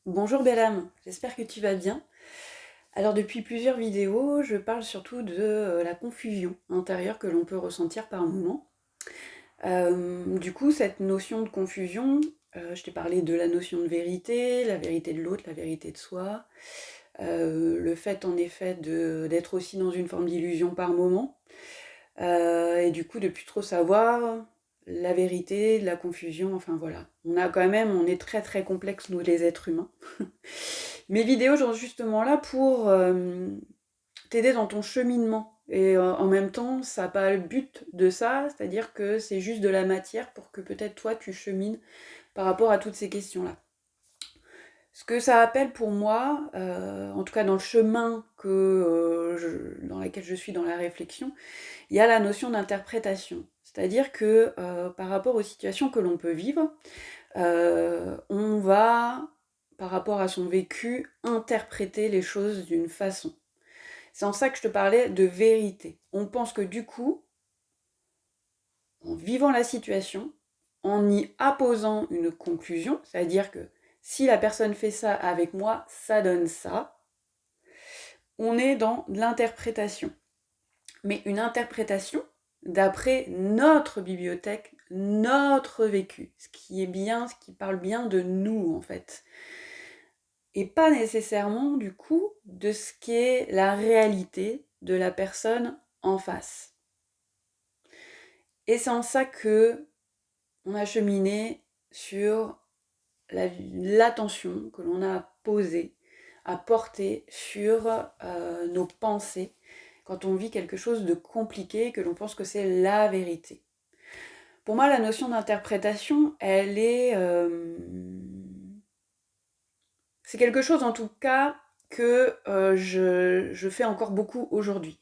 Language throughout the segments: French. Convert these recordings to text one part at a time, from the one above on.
Bonjour belle âme, j'espère que tu vas bien. Alors depuis plusieurs vidéos, je parle surtout de la confusion intérieure que l'on peut ressentir par moment. Du coup, cette notion de confusion, je t'ai parlé de la notion de vérité, la vérité de l'autre, la vérité de soi, le fait en effet d'être aussi dans une forme d'illusion par moment, et du coup de plus trop savoir la vérité, de la confusion, enfin voilà. On est très très complexe nous les êtres humains. Mes vidéos sont justement là pour t'aider dans ton cheminement. Et en même temps, ça n'a pas le but de ça, c'est-à-dire que c'est juste de la matière pour que peut-être toi tu chemines par rapport à toutes ces questions-là. Ce que ça appelle pour moi, en tout cas dans le chemin dans lequel je suis dans la réflexion, il y a la notion d'interprétation. C'est-à-dire que par rapport aux situations que l'on peut vivre, on va, par rapport à son vécu, interpréter les choses d'une façon. C'est en ça que je te parlais de vérité. On pense que du coup, en vivant la situation, en y apposant une conclusion, c'est-à-dire que si la personne fait ça avec moi, ça donne ça, on est dans l'interprétation. Mais une interprétation d'après notre bibliothèque, notre vécu, ce qui est bien, ce qui parle bien de nous en fait. Et pas nécessairement du coup de ce qu'est la réalité de la personne en face. Et c'est en ça que on a cheminé sur l'attention que l'on a posée, à porter sur nos pensées quand on vit quelque chose de compliqué, que l'on pense que c'est la vérité. Pour moi, la notion d'interprétation, c'est quelque chose en tout cas que je fais encore beaucoup aujourd'hui.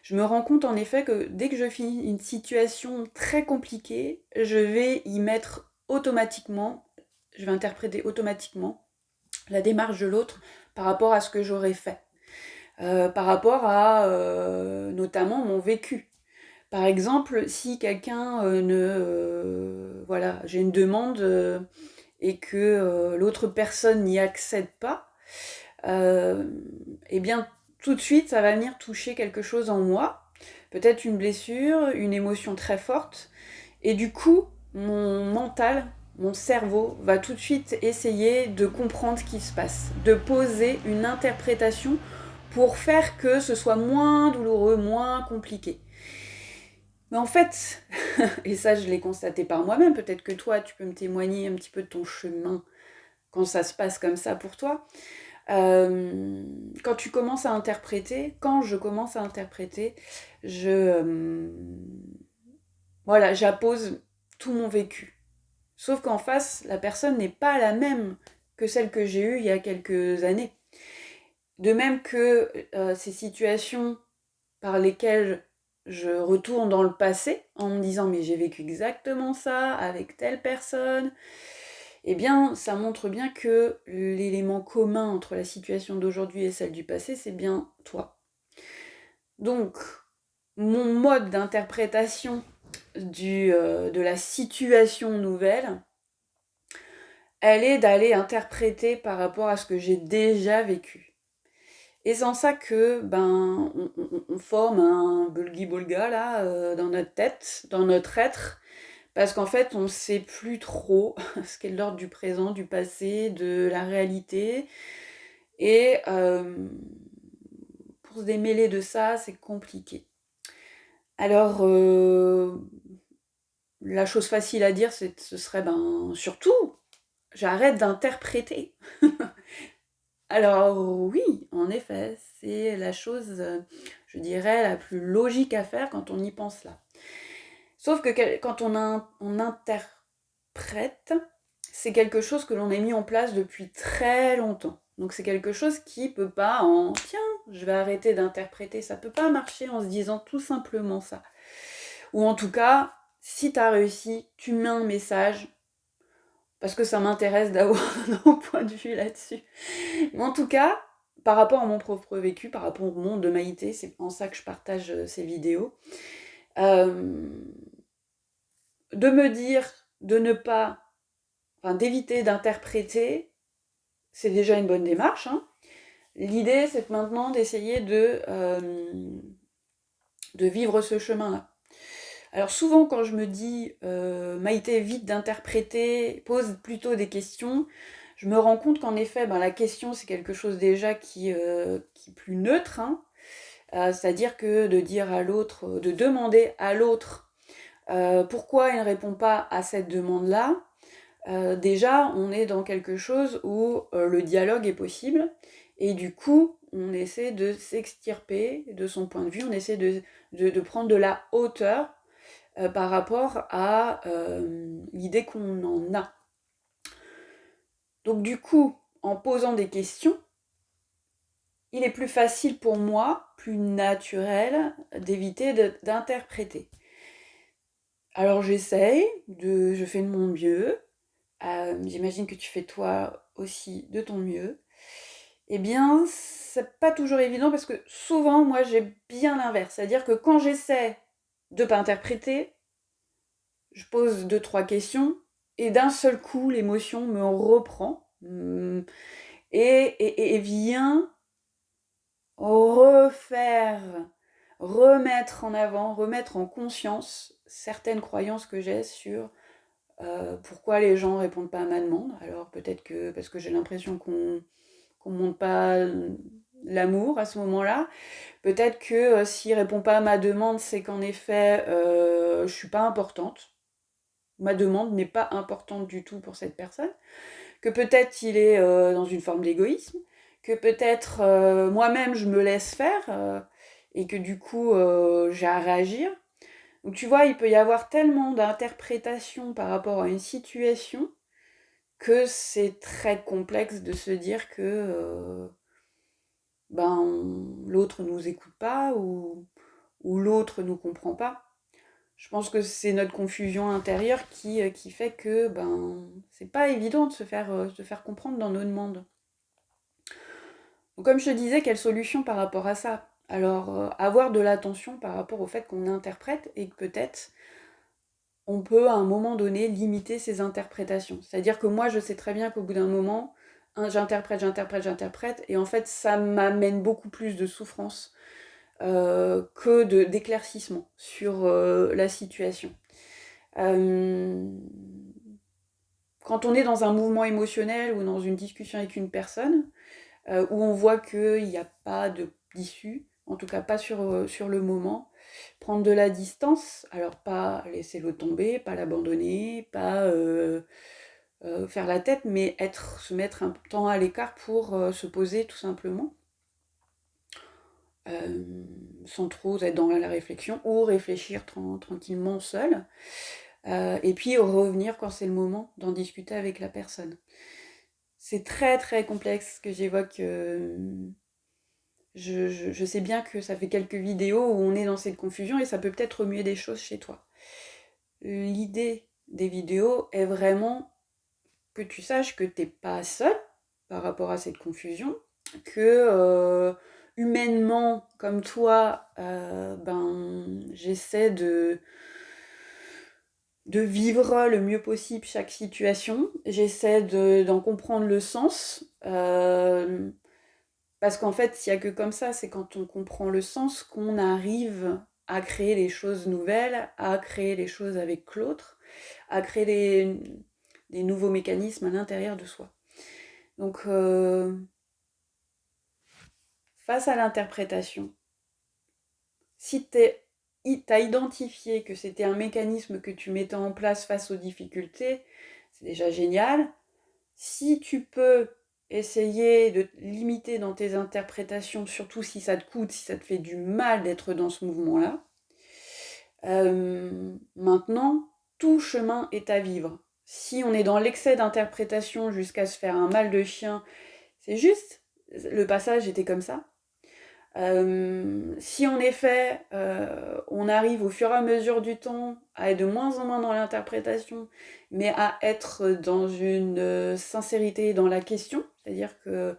Je me rends compte en effet que dès que je finis une situation très compliquée, je vais interpréter automatiquement la démarche de l'autre par rapport à ce que j'aurais fait, par rapport à notamment mon vécu. Par exemple, si quelqu'un voilà, j'ai une demande et que l'autre personne n'y accède pas, euh, eh bien tout de suite ça va venir toucher quelque chose en moi, peut-être une blessure, une émotion très forte, et du coup mon mental, mon cerveau va tout de suite essayer de comprendre ce qui se passe, de poser une interprétation pour faire que ce soit moins douloureux, moins compliqué. Mais en fait, et ça je l'ai constaté par moi-même, peut-être que toi tu peux me témoigner un petit peu de ton chemin quand ça se passe comme ça pour toi. Quand tu commences à interpréter, quand je commence à interpréter, je voilà, j'appose tout mon vécu. Sauf qu'en face, la personne n'est pas la même que celle que j'ai eue il y a quelques années. De même que ces situations par lesquelles je retourne dans le passé en me disant mais j'ai vécu exactement ça avec telle personne, eh bien ça montre bien que l'élément commun entre la situation d'aujourd'hui et celle du passé, c'est bien toi. Donc mon mode d'interprétation de la situation nouvelle, elle est d'aller interpréter par rapport à ce que j'ai déjà vécu. Et c'est en ça que on forme un bulgi-bolga là dans notre tête, dans notre être, parce qu'en fait on ne sait plus trop ce qu'est de l'ordre du présent, du passé, de la réalité. Et pour se démêler de ça, c'est compliqué. Alors la chose facile à dire, ce serait surtout, j'arrête d'interpréter. Alors oui, en effet, c'est la chose, je dirais, la plus logique à faire quand on y pense là. Sauf que quand on interprète, c'est quelque chose que l'on a mis en place depuis très longtemps. Donc c'est quelque chose qui peut pas tiens, je vais arrêter d'interpréter, ça peut pas marcher en se disant tout simplement ça. Ou en tout cas, si t'as réussi, tu mets un message, parce que ça m'intéresse d'avoir un point de vue là-dessus. Mais en tout cas, par rapport à mon propre vécu, par rapport au monde de Maïté, c'est en ça que je partage ces vidéos, euh, de me dire de ne pas, enfin d'éviter d'interpréter, c'est déjà une bonne démarche, hein. L'idée, c'est maintenant d'essayer de vivre ce chemin-là. Alors souvent, quand je me dis Maïté, évite d'interpréter, pose plutôt des questions, je me rends compte qu'en effet, la question, c'est quelque chose déjà qui est plus neutre, hein. C'est-à-dire que de dire à l'autre, de demander à l'autre pourquoi il ne répond pas à cette demande-là, déjà, on est dans quelque chose où le dialogue est possible, et du coup, on essaie de s'extirper de son point de vue, on essaie de prendre de la hauteur par rapport à l'idée qu'on en a. Donc du coup, en posant des questions, il est plus facile pour moi, plus naturel, d'éviter d'interpréter. Alors j'essaye, je fais de mon mieux, j'imagine que tu fais toi aussi de ton mieux. Eh bien, c'est pas toujours évident parce que souvent, moi, j'ai bien l'inverse. C'est-à-dire que quand j'essaie de pas interpréter, je pose 2, 3 questions et d'un seul coup, l'émotion me reprend et vient remettre en avant, remettre en conscience certaines croyances que j'ai sur pourquoi les gens répondent pas à ma demande. Alors peut-être que parce que j'ai l'impression qu'on montre pas l'amour à ce moment-là. Peut-être que s'il répond pas à ma demande, c'est qu'en effet, je suis pas importante. Ma demande n'est pas importante du tout pour cette personne. Que peut-être il est dans une forme d'égoïsme. Que peut-être moi-même je me laisse faire et que du coup j'ai à réagir. Donc tu vois, il peut y avoir tellement d'interprétations par rapport à une situation que c'est très complexe de se dire que l'autre nous écoute pas ou l'autre nous comprend pas. Je pense que c'est notre confusion intérieure qui fait que c'est pas évident de se faire comprendre dans nos demandes. Donc, comme je te disais, quelle solution par rapport à ça? Alors, avoir de l'attention par rapport au fait qu'on interprète et que peut-être on peut à un moment donné limiter ses interprétations. C'est-à-dire que moi je sais très bien qu'au bout d'un moment, j'interprète, et en fait ça m'amène beaucoup plus de souffrance que d'éclaircissement sur la situation. Quand on est dans un mouvement émotionnel ou dans une discussion avec une personne, où on voit qu'il n'y a pas d'issue, en tout cas pas sur le moment, prendre de la distance, alors pas laisser l'eau tomber, pas l'abandonner, pas faire la tête, mais se mettre un temps à l'écart pour se poser tout simplement, sans trop être dans la réflexion, ou réfléchir tranquillement seul, et puis revenir quand c'est le moment d'en discuter avec la personne. C'est très très complexe ce que j'évoque. Je sais bien que ça fait quelques vidéos où on est dans cette confusion et ça peut peut-être remuer des choses chez toi. L'idée des vidéos est vraiment que tu saches que t'es pas seul par rapport à cette confusion, que humainement, comme toi, j'essaie de vivre le mieux possible chaque situation, j'essaie d'en comprendre le sens, parce qu'en fait, s'il n'y a que comme ça, c'est quand on comprend le sens qu'on arrive à créer les choses nouvelles, à créer les choses avec l'autre, à créer des nouveaux mécanismes à l'intérieur de soi. Donc, face à l'interprétation, si tu as identifié que c'était un mécanisme que tu mettais en place face aux difficultés, c'est déjà génial. Si tu peux essayer de te limiter dans tes interprétations, surtout si ça te coûte, si ça te fait du mal d'être dans ce mouvement-là, maintenant, tout chemin est à vivre. Si on est dans l'excès d'interprétation jusqu'à se faire un mal de chien, c'est juste, le passage était comme ça. Si en effet on arrive au fur et à mesure du temps à être de moins en moins dans l'interprétation, mais à être dans une sincérité dans la question, c'est-à-dire que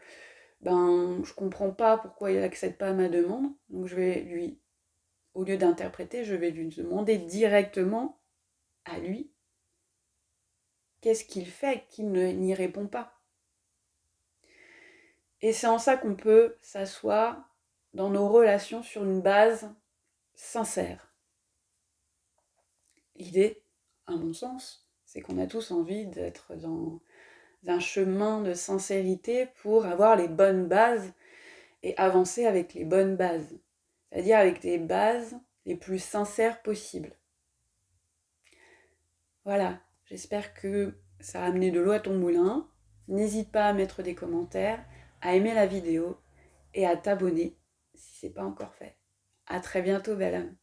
je comprends pas pourquoi il n'accède pas à ma demande, donc je vais lui, au lieu d'interpréter, je vais lui demander directement à lui qu'est-ce qu'il fait qu'il n'y répond pas. Et c'est en ça qu'on peut s'asseoir dans nos relations sur une base sincère. L'idée, à mon sens, c'est qu'on a tous envie d'être dans un chemin de sincérité pour avoir les bonnes bases et avancer avec les bonnes bases. C'est-à-dire avec des bases les plus sincères possibles. Voilà, j'espère que ça a amené de l'eau à ton moulin. N'hésite pas à mettre des commentaires, à aimer la vidéo et à t'abonner si ce n'est pas encore fait. À très bientôt, belle âme.